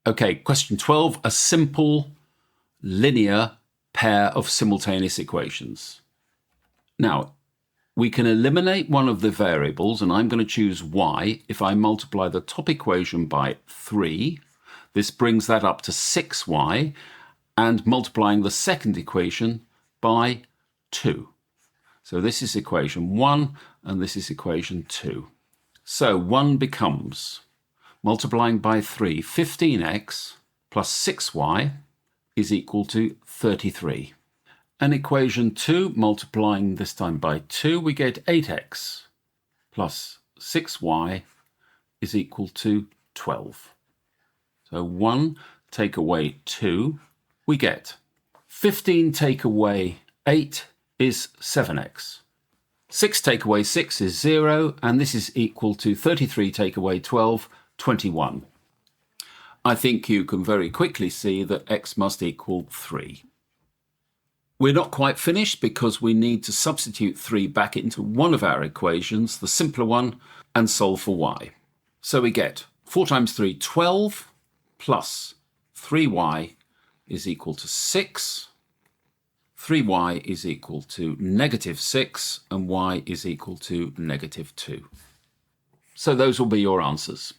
Okay, question 12, a simple linear pair of simultaneous equations. Now, we can eliminate one of the variables, and I'm going to choose y. If I multiply the top equation by 3, this brings that up to 6y, and multiplying the second equation by 2. So this is equation 1, and this is equation 2. So 1 becomes, multiplying by 3, 15x plus 6y is equal to 33. And equation 2, multiplying this time by 2, we get 8x plus 6y is equal to 12. So 1 take away 2, we get 15 take away 8 is 7x. 6 take away 6 is 0, and this is equal to 33 take away 12, 21. I think you can very quickly see that x must equal 3. We're not quite finished because we need to substitute 3 back into one of our equations, the simpler one, and solve for y. So we get 4 times 3, 12, plus 3y is equal to 6. 3y is equal to negative 6, and y is equal to negative 2. So those will be your answers.